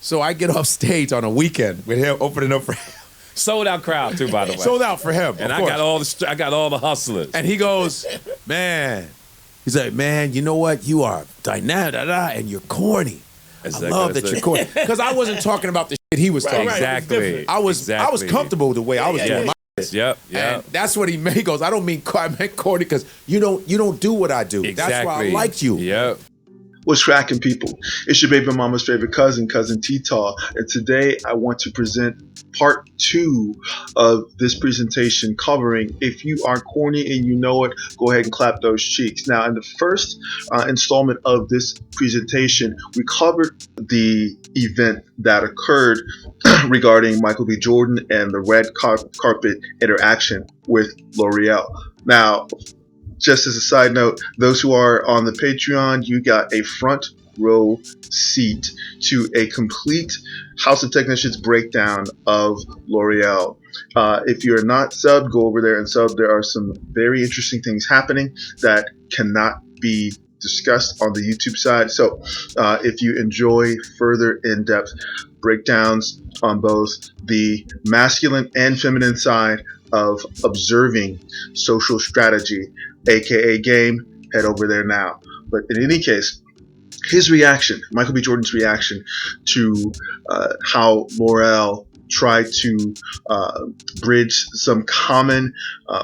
So I get off stage on a weekend with him opening up for him. Sold out crowd too, by the way. Sold out for him. And of I course. got all the hustlers. And he goes, man. He's like, man, you know what? You are dynamic, and you're corny. I love that you're corny. Because I wasn't talking about the shit he was talking about. Exactly. I was comfortable with the way I was doing my shit. Yep. And that's what he made. He goes, I meant corny because you don't do what I do. Exactly. That's why I liked you. Yep. What's cracking, people? It's your baby mama's favorite cousin T-Taw, and today I want to present part 2 of this presentation covering If You Are Corny and You Know It, Go Ahead and Clap Those Cheeks. Now, in the first installment of this presentation, we covered the event that occurred regarding Michael B. Jordan and the red carpet interaction with L'Oreal. Now, just as a side note, those who are on the Patreon, you got a front row seat to a complete House of Technicians breakdown of L'Oreal. If you're not subbed, go over there and sub. There are some very interesting things happening that cannot be discussed on the YouTube side. So if you enjoy further in-depth breakdowns on both the masculine and feminine side of observing social strategy, aka game, head over there now. But in any case, his reaction, Michael B. Jordan's reaction to how L'Oreal tried to bridge some common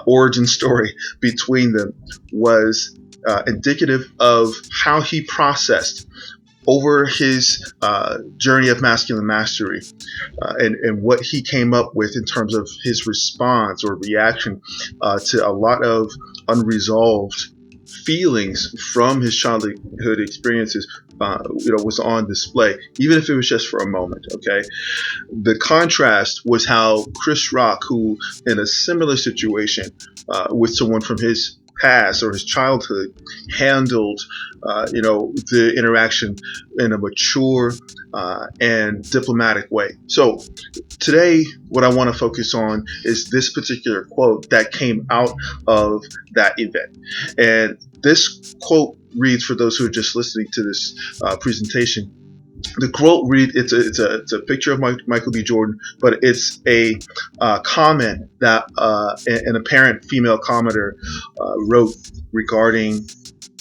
origin story between them was indicative of how he processed over his journey of masculine mastery and what he came up with in terms of his response or reaction to a lot of unresolved feelings from his childhood experiences was on display, even if it was just for a moment. Okay, the contrast was how Chris Rock, who in a similar situation with someone from his past or his childhood, handled the interaction in a mature and diplomatic way. So today what I want to focus on is this particular quote that came out of that event. And this quote reads, for those who are just listening to this presentation, the quote reads, it's a picture of Michael B. Jordan, but it's a comment that an apparent female commenter wrote regarding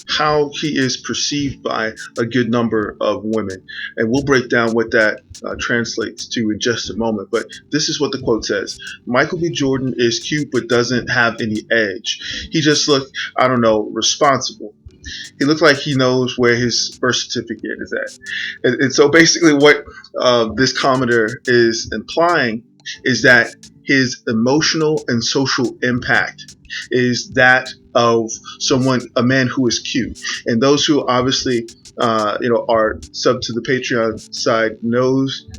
how he is perceived by a good number of women. And we'll break down what that translates to in just a moment. But this is what the quote says. Michael B. Jordan is cute but doesn't have any edge. He just looked, responsible. He looked like he knows where his birth certificate is at. And so basically what this commenter is implying is that his emotional and social impact is that of a man who is cute. And those who obviously are sub to the Patreon side knows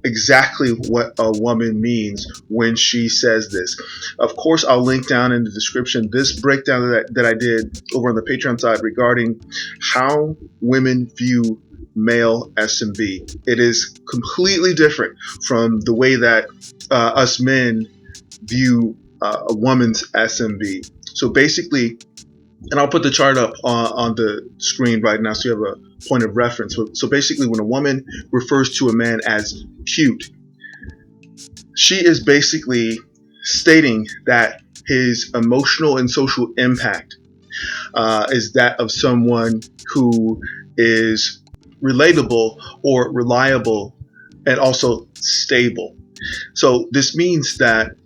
exactly what a woman means when she says this. Of course, I'll link down in the description this breakdown that I did over on the Patreon side regarding how women view male SMB. It is completely different from the way that us men view a woman's SMB. So basically, and I'll put the chart up on the screen right now so you have a point of reference. So basically, when a woman refers to a man as cute, she is basically stating that his emotional and social impact is that of someone who is relatable or reliable and also stable. So this means that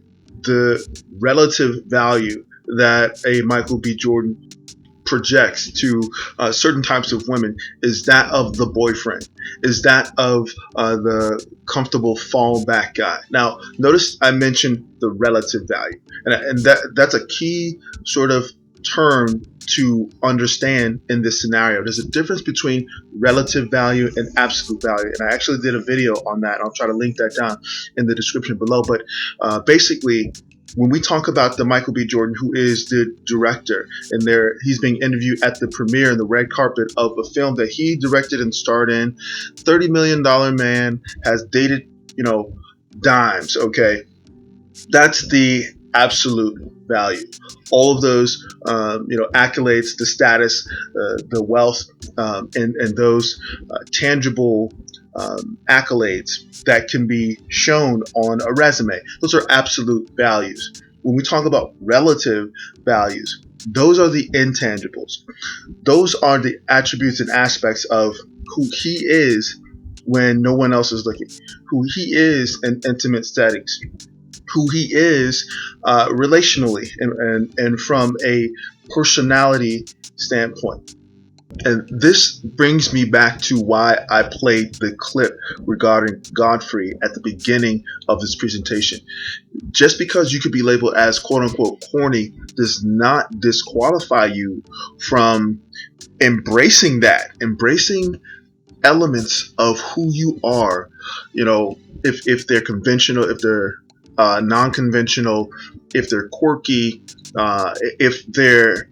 the relative value that a Michael B. Jordan projects to certain types of women is that of the boyfriend, is that of the comfortable fallback guy. Now, notice I mentioned the relative value, and that's a key sort of term to understand in this scenario. There's a difference between relative value and absolute value, and I actually did a video on that. I'll try to link that down in the description below. But basically, when we talk about the Michael B. Jordan, who is the director, and he's being interviewed at the premiere and the red carpet of a film that he directed and starred in, $30 million man, has dated, dimes, okay? That's the absolute value. All of those, accolades, the status, the wealth, and those tangible accolades that can be shown on a resume. Those are absolute values. When we talk about relative values, those are the intangibles. Those are the attributes and aspects of who he is when no one else is looking, who he is in intimate settings, who he is relationally, and from a personality standpoint. And this brings me back to why I played the clip regarding Godfrey at the beginning of this presentation. Just because you could be labeled as quote unquote corny does not disqualify you from embracing elements of who you are. You know, if they're conventional, if they're non-conventional, if they're quirky, if they're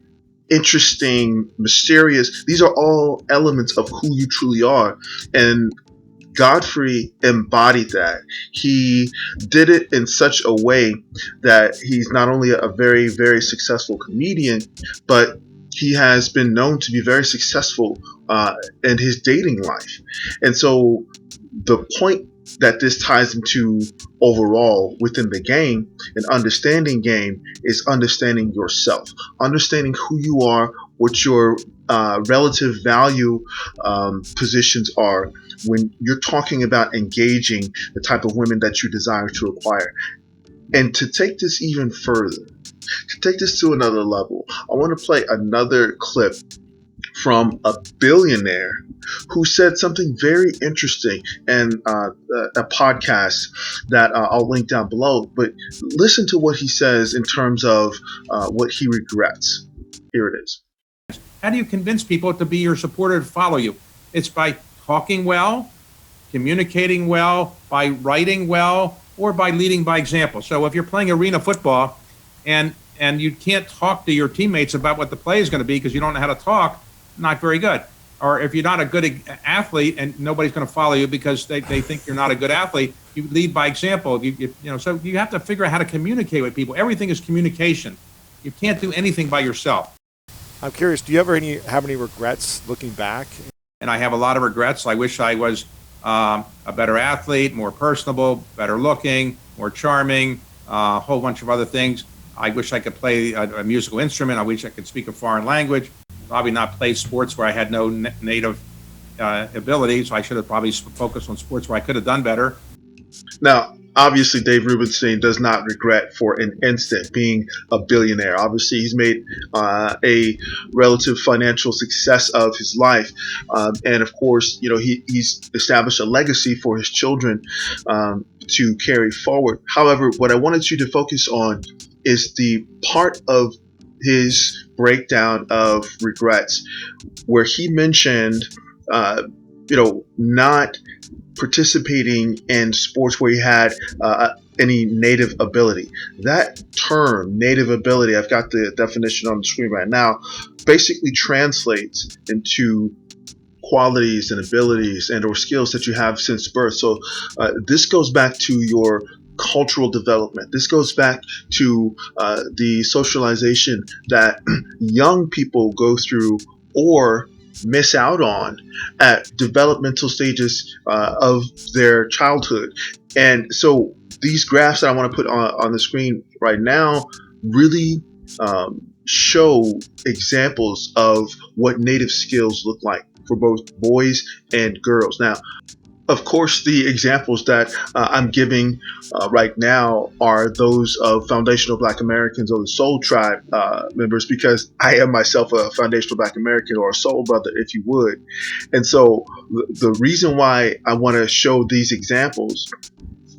interesting, mysterious. These are all elements of who you truly are. And Godfrey embodied that. He did it in such a way that he's not only a very, very successful comedian, but he has been known to be very successful in his dating life. And so the point that this ties into overall within the game and understanding game is understanding yourself, understanding who you are, what your relative value positions are when you're talking about engaging the type of women that you desire to acquire. And to take this even further, to take this to another level, I want to play another clip from a billionaire who said something very interesting in a podcast that I'll link down below. But listen to what he says in terms of what he regrets. Here it is. How do you convince people to be your supporter and follow you? It's by talking well, communicating well, by writing well, or by leading by example. So if you're playing arena football and you can't talk to your teammates about what the play is going to be because you don't know how to talk, not very good. Or if you're not a good athlete and nobody's going to follow you because they think you're not a good athlete, you lead by example. So you have to figure out how to communicate with people. Everything is communication. You can't do anything by yourself. I'm curious, do you ever have any regrets looking back? And I have a lot of regrets. I wish I was a better athlete, more personable, better looking, more charming, a whole bunch of other things. I wish I could play a musical instrument. I wish I could speak a foreign language. Probably not play sports where I had no native ability, so I should have probably focused on sports where I could have done better. Now, obviously, Dave Rubenstein does not regret for an instant being a billionaire. Obviously, he's made a relative financial success of his life. And of course, he's established a legacy for his children to carry forward. However, what I wanted you to focus on is the part of his breakdown of regrets where he mentioned, not participating in sports where he had any native ability. That term, native ability, I've got the definition on the screen right now, basically translates into qualities and abilities and or skills that you have since birth. So this goes back to your cultural development. This goes back to the socialization that young people go through or miss out on at developmental stages of their childhood. And so these graphs that I want to put on the screen right now really show examples of what native skills look like for both boys and girls. Now, of course, the examples that I'm giving right now are those of foundational Black Americans or the Soul Tribe members, because I am myself a foundational Black American, or a soul brother, if you would. And so the reason why I want to show these examples,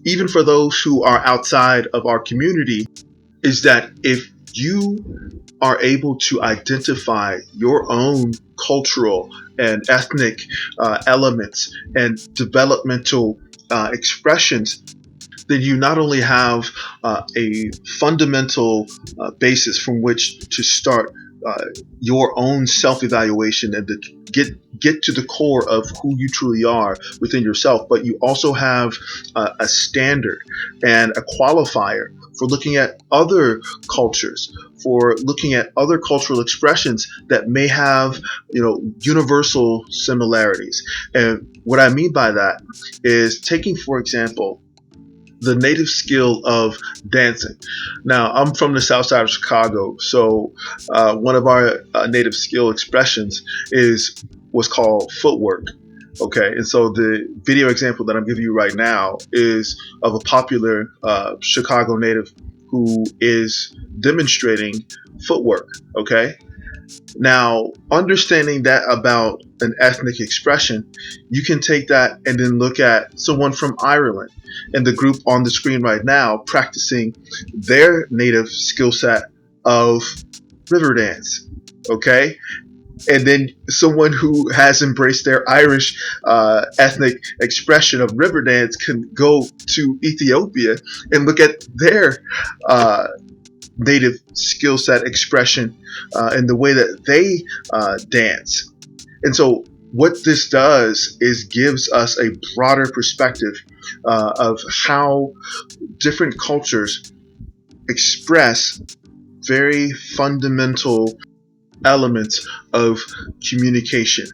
even for those who are outside of our community, is that if you are able to identify your own cultural and ethnic elements and developmental expressions, then you not only have a fundamental basis from which to start your own self-evaluation and to get to the core of who you truly are within yourself. But you also have a standard and a qualifier for looking at other cultures, for looking at other cultural expressions that may have, universal similarities. And what I mean by that is taking, for example, the native skill of dancing. Now, I'm from the south side of Chicago, so one of our native skill expressions is what's called footwork. Okay, and so the video example that I'm giving you right now is of a popular Chicago native who is demonstrating footwork. Okay, now, understanding that about an ethnic expression, you can take that and then look at someone from Ireland and the group on the screen right now practicing their native skill set of river dance. Okay? And then someone who has embraced their Irish ethnic expression of river dance can go to Ethiopia and look at their native skill set expression and the way that they dance. And so what this does is gives us a broader perspective of how different cultures express very fundamental elements of communication.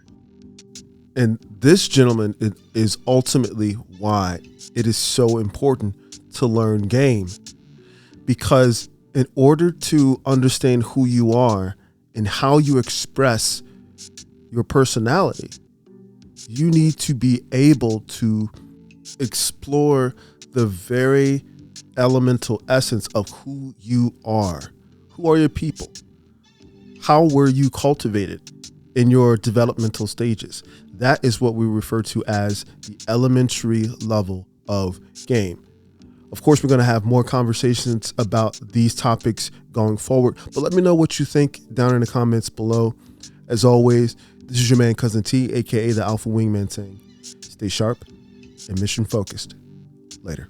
And this, gentleman, is ultimately why it is so important to learn game, because in order to understand who you are and how you express your personality, you need to be able to explore the very elemental essence of who you are. Who are your people? How were you cultivated in your developmental stages? That is what we refer to as the elementary level of game. Of course, we're going to have more conversations about these topics going forward, but let me know what you think down in the comments below. As always, this is your man, Cousin T, aka the Alpha Wingman, saying stay sharp and mission focused. Later.